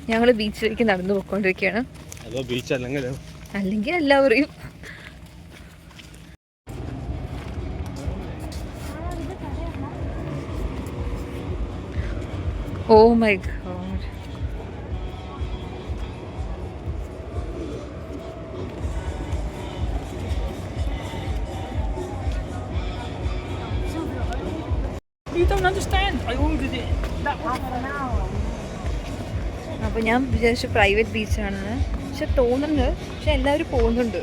ഞങ്ങൾ ബീച്ചിലേക്ക് നടന്നു പോയിക്കൊണ്ടിരിക്കുകയാണ്. അല്ലെങ്കിൽ എല്ലാവരെയും ഓ മൈ ഗോഡ്. അപ്പൊ ഞാൻ വിചാരിച്ചു പ്രൈവറ്റ് ബീച്ചാണെന്ന്, പക്ഷെ തോന്നുന്നുണ്ട്, പക്ഷെ എല്ലാവരും പോകുന്നുണ്ട്.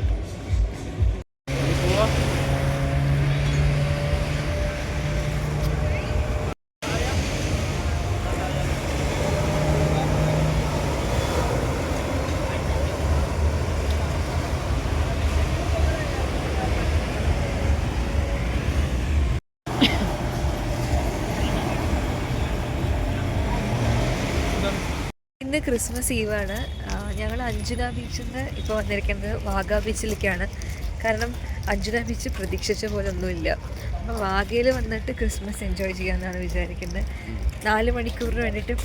ഇന്ന് ക്രിസ്മസ് ഈവാണ്. ഞങ്ങൾ അഞ്ജന ബീച്ചിൽ നിന്ന് ഇപ്പോൾ വന്നിരിക്കുന്നത് വാഗ ബീച്ചിലേക്കാണ്. കാരണം അഞ്ജന ബീച്ച് പ്രതീക്ഷിച്ച പോലെ ഒന്നുമില്ല. അപ്പോൾ വാഗയിൽ വന്നിട്ട് ക്രിസ്മസ് എൻജോയ് ചെയ്യാമെന്നാണ് വിചാരിക്കുന്നത്. 4 മണിക്കൂറിന് വേണ്ടിയിട്ട്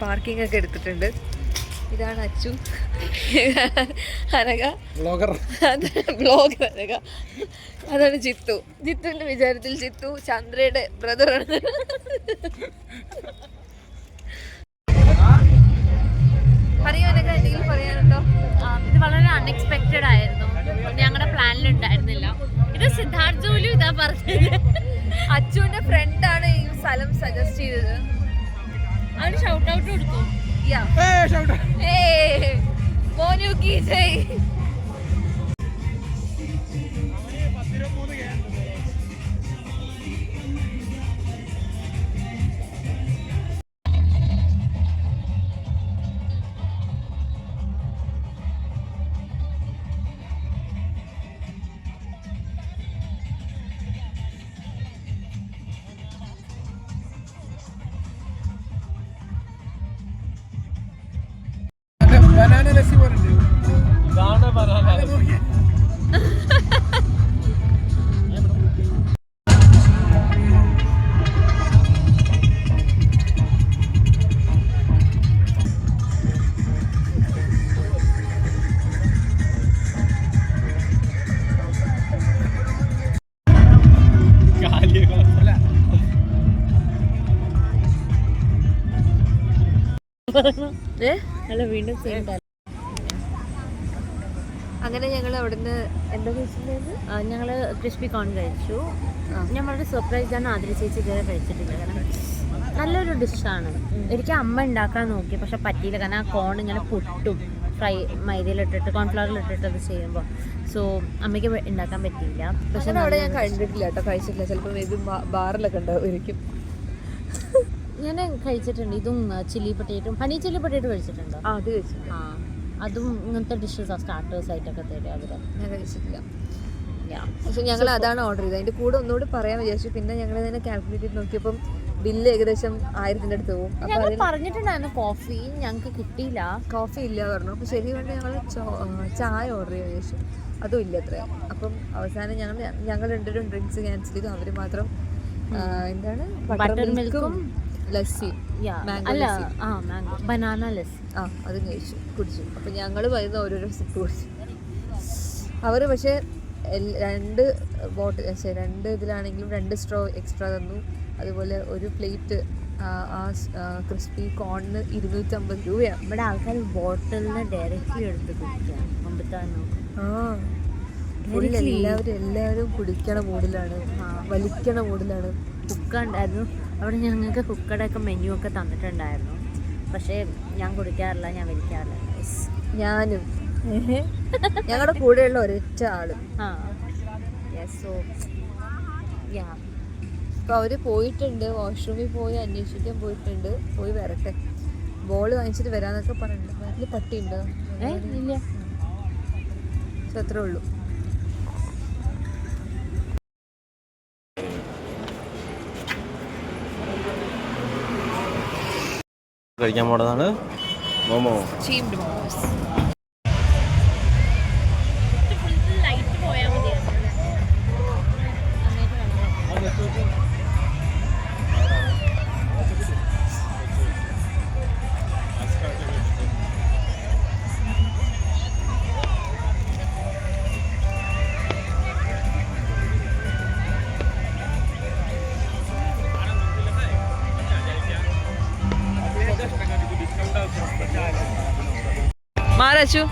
പാർക്കിംഗ് ഒക്കെ എടുത്തിട്ടുണ്ട്. ഇതാണ് അച്ചു, അനക ബ്ലോഗർ അനക, അതാണ് ജിത്തു. ജിത്തുവിൻ്റെ വിചാരത്തിൽ ജിത്തു ചന്ദ്രയുടെ ബ്രദറാണ്. പറയാനുണ്ടോ? ഇത് വളരെ അൺഎക്സ്പെക്റ്റഡ് ആയിരുന്നു, ഞങ്ങളുടെ പ്ലാനിലുണ്ടായിരുന്നില്ല. ഇത് സിദ്ധാർത്ഥ ജോലി ഇതാ പറഞ്ഞത്. അച്ചുവിന്റെ ഫ്രണ്ടാണ് ഈ സ്ഥലം സജസ്റ്റ് ചെയ്തത്. അവന് ഷൗട്ട് ഔട്ട് കൊടുത്തു. ബനാന ലസ്സി പോലുണ്ട്. വീണ്ടും അങ്ങനെ ഞങ്ങൾ അവിടുന്ന് എന്താ കഴിച്ചിട്ടുണ്ടായത്? ഞങ്ങൾ ക്രിസ്പി കോൺ കഴിച്ചു. ഞാൻ വളരെ സർപ്രൈസ് ആണ്, ആതിര ചേച്ചി ഇതുവരെ കഴിച്ചിട്ടില്ല. കാരണം നല്ലൊരു ഡിഷാണ്. എനിക്ക് അമ്മ ഉണ്ടാക്കാൻ നോക്കി, പക്ഷെ പറ്റിയില്ല. കാരണം ആ കോൺ ഇങ്ങനെ പൊട്ടും, ഫ്രൈ മൈദയിലിട്ടിട്ട് കോൺഫ്ലവറിലിട്ടിട്ട് അത് ചെയ്യുമ്പോൾ. സോ അമ്മയ്ക്ക് ഉണ്ടാക്കാൻ പറ്റിയില്ല. പക്ഷെ അവിടെ ഞാൻ കണ്ടിട്ടില്ല കേട്ടോ, കഴിച്ചിട്ടില്ല. ചിലപ്പോൾ ഇത് ബാറിലൊക്കെ ഉണ്ടാവുമായിരിക്കും. ഞാൻ കഴിച്ചിട്ടുണ്ട്. ഇതും ചില്ലി പൊട്ടേറ്റും, ഹണി ചില്ലി പൊട്ടേറ്റ് കഴിച്ചിട്ടുണ്ടോ? അത് കഴിച്ചിട്ടുണ്ട്. അതും ഇങ്ങനത്തെ ഡിഷസ് സ്റ്റാർട്ടേഴ്സ് ആയിട്ടൊക്കെ തരും അവർ. ഞാൻ കഴിച്ചിട്ടില്ല. പക്ഷെ ഞങ്ങൾ അതാണ് ഓർഡർ ചെയ്തത്. അതിൻ്റെ കൂടെ ഒന്നുകൂടി പറയാൻ വിചാരിച്ചു. പിന്നെ ഞങ്ങൾ ഇതിനെ കാൽക്കുലേറ്റ് ചെയ്ത് നോക്കിയപ്പം ബില്ല് ഏകദേശം 1000-ന്റെ അടുത്ത് പോകും. അപ്പോൾ പറഞ്ഞിട്ടുണ്ടായിരുന്നു കോഫി ഞങ്ങൾക്ക് കിട്ടിയില്ല. കോഫി ഇല്ല പറഞ്ഞു. അപ്പോൾ ശരി വേണ്ട ഞങ്ങൾ ചായ ഓർഡർ ചെയ്യാൻ വിചാരിച്ചു. അതും ഇല്ല അത്ര. അപ്പം അവസാനം ഞങ്ങൾ 2 ഡ്രിങ്ക്സ് ക്യാൻസൽ ചെയ്തു. അവർ മാത്രം എന്താണ് ബട്ടർ മിൽക്കും ലസ്സി, ബനാന ലസ്സി അതും കുടിച്ചു. അപ്പം ഞങ്ങൾ വരുന്ന ഓരോരോ സിപ്പ് കുടിച്ചു. അവർ പക്ഷേ 2 ഇതിലാണെങ്കിലും 2 സ്ട്രോ എക്സ്ട്രാ തന്നു. അതുപോലെ ഒരു പ്ലേറ്റ് ക്രിസ്പി കോണിന് 250 രൂപയാണ്. ഇവിടെ ആൾക്കാർ ബോട്ടിലിന് ഡയറക്റ്റ്ലി എടുത്ത് കുടിക്കാം. എല്ലാവരും കുടിക്കണ മൂഡിലാണ്, വലിക്കണ മൂഡിലാണ്. കുക്ക ഉണ്ടായിരുന്നു അവിടെ. ഞങ്ങൾക്ക് കുക്കയുടെ ഒക്കെ മെനു ഒക്കെ തന്നിട്ടുണ്ടായിരുന്നു. പക്ഷേ ഞാൻ കുടിക്കാറില്ല, ഞാൻ വലിക്കാറില്ല. ഞാനും ഞങ്ങളുടെ കൂടെയുള്ള ഒരൊറ്റ ആളും. അപ്പോൾ അവർ പോയിട്ടുണ്ട്, വാഷ്റൂമിൽ പോയി അന്വേഷിക്കാൻ പോയിട്ടുണ്ട്. പോയി വരട്ടെ, ബോൾ വാങ്ങിച്ചിട്ട് വരാന്നൊക്കെ പറഞ്ഞിട്ടുണ്ട്. വീട്ടിൽ പട്ടിയുണ്ടോ? ഇല്ല. അത്രേ ഉള്ളൂ. കഴിക്കാൻ പോണതാണ് മോമോ. ചീപ്ഡ് മോമോസ്. മാറച്ചു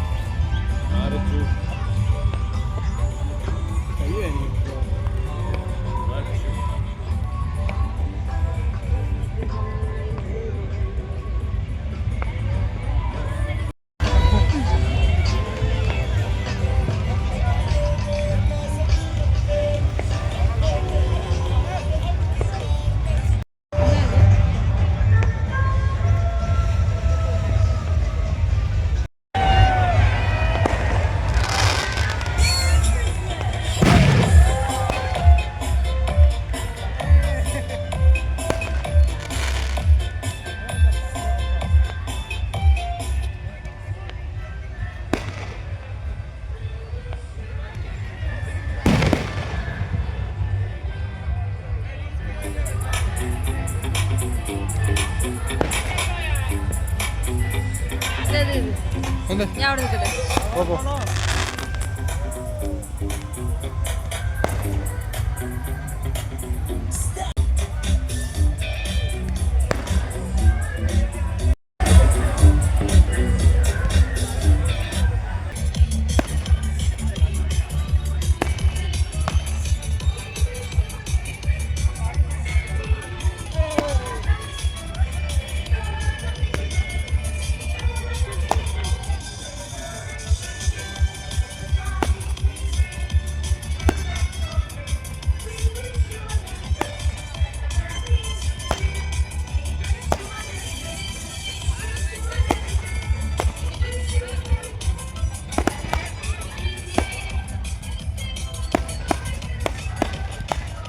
ഞാൻ അവിടെ നിൽക്കട്ടെ.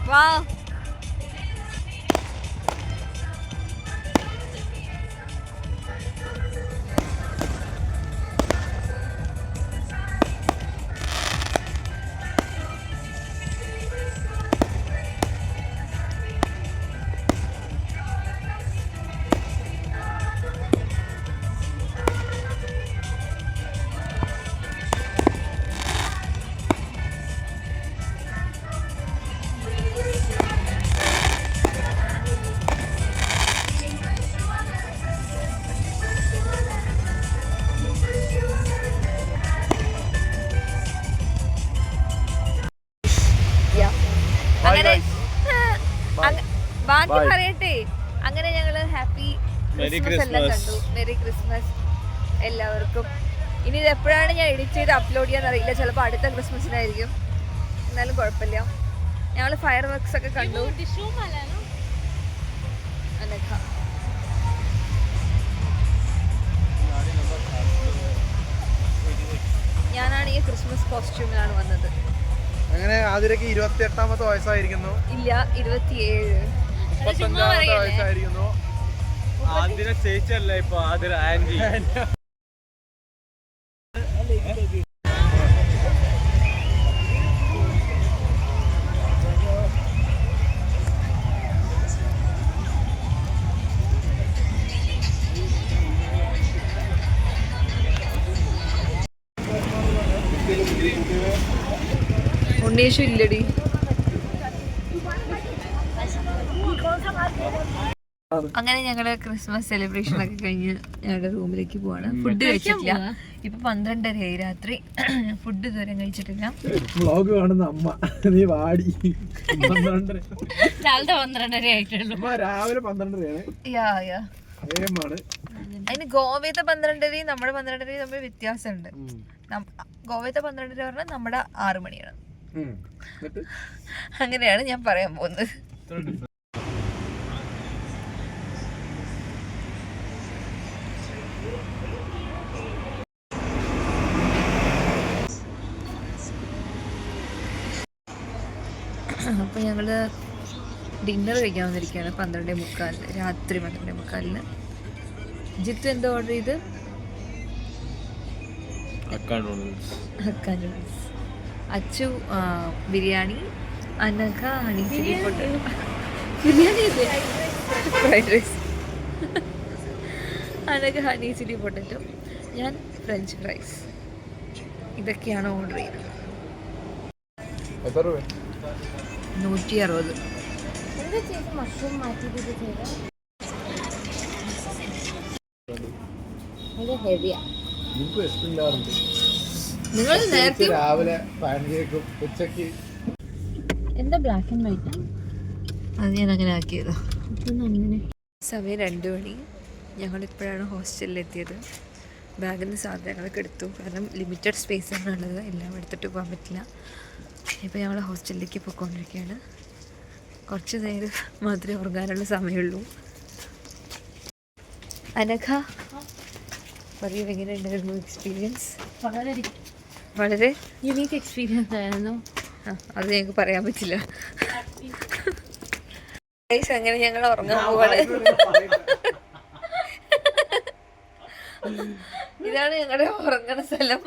വാ അങ്ങനെ ബാക്കി പറയട്ടെ. അങ്ങനെ ഞങ്ങള് ഹാപ്പി ക്രിസ്മസ് എല്ലാം കണ്ടു. മെറി ക്രിസ്മസ് എല്ലാവർക്കും. ഇനി ഇത് എപ്പോഴാണ് ഞാൻ എഡിറ്റ് ചെയ്ത് അപ്ലോഡ് ചെയ്യാൻ അറിയില്ല. ചിലപ്പോൾ അടുത്ത ക്രിസ്മസിനായിരിക്കും. എന്നാലും കുഴപ്പമില്ല. ഞങ്ങൾ ഫയർ വർക്ക്സ് ഒക്കെ കണ്ടു. അനഘ ഞാനാണ് ഈ ക്രിസ്മസ് കോസ്റ്റ്യൂമിലാണ് വന്നത്. അങ്ങനെ ആതിരക്ക് 28ാമത്തെ വയസ്സായിരിക്കുന്നു. ഇല്ല, 27. 35ാമത്തെ വയസ്സായിരിക്കുന്നു. ആതിര ചേച്ചല്ല, ഇപ്പൊ ആതിര ആന്റി. ഉണ്ണീഷു ഇല്ലടി. അങ്ങനെ ഞങ്ങള് ക്രിസ്മസ് സെലിബ്രേഷൻ ഒക്കെ കഴിഞ്ഞ് ഞങ്ങളുടെ റൂമിലേക്ക് പോവാണ്. ഫുഡ് കഴിച്ചിട്ടില്ല. ഇപ്പൊ 12:30 രാത്രി. ഫുഡ് ഇതുവരെ കഴിച്ചിട്ടില്ല. വ്ലോഗ് കാണുന്ന അമ്മ നീ വാടി. രാവിലെ 12:30 അതിന് ഗോവയത്തെ 12:30 നമ്മുടെ 12:30 തമ്മിൽ വ്യത്യാസമുണ്ട്. ഗോവയത്തെ 12:30 പറഞ്ഞാൽ നമ്മുടെ 6 മണിയാണ്. അങ്ങനെയാണ് ഞാൻ പറയാൻ പോകുന്നത്. അപ്പോൾ ഞങ്ങൾ ഡിന്നർ കഴിക്കാൻ വന്നിരിക്കുകയാണ്. 12:45 രാത്രി 12:45. ജിത്തു എന്താ ഓർഡർ ചെയ്ത്? Hakka noodles. Achu biryani. Anagha honey chilli potato. Biryani fried rice. Anagha honey chilli potato. ഞാൻ ഫ്രഞ്ച് ഫ്രൈസ്. ഇതൊക്കെയാണ് ഓർഡർ ചെയ്തത്. 160. ഹെവിയാ. നിങ്ങൾ നേരത്തെ രാവിലെ പാൻകേക്കും ഉച്ചക്ക് എന്താ ബ്ലാക്ക് ആൻഡ് വൈറ്റ് അത് ഞാൻ അങ്ങനെ ആക്കിയതാ. അങ്ങനെ സമയം 2 മണി. ഞങ്ങളിപ്പോഴാണ് ഹോസ്റ്റലിൽ എത്തിയത്. ബാഗിൽ നിന്ന് സാധനങ്ങളൊക്കെ എടുത്തു. കാരണം ലിമിറ്റഡ് സ്പേസ് ആണ് ഉള്ളത്, എല്ലാം എടുത്തിട്ട് പോകാൻ പറ്റില്ല. ഇപ്പോൾ ഞങ്ങൾ ഹോസ്റ്റലിലേക്ക് പോയിക്കൊണ്ടിരിക്കുകയാണ്. കുറച്ച് നേരം മാത്രമേ ഉറങ്ങാനുള്ള സമയമുള്ളൂ. അനഘ പറയൂ, എങ്ങനെയുണ്ടായിരുന്നു എക്സ്പീരിയൻസ്? വളരെ യുണീക്ക് എക്സ്പീരിയൻസ് ആയിരുന്നു. അത് ഞങ്ങൾക്ക് പറയാൻ പറ്റില്ല. അങ്ങനെ ഞങ്ങൾ ഉറങ്ങാൻ പോവാണ്. ഇതാണ് ഞങ്ങളുടെ ഉറങ്ങണ സ്ഥലം.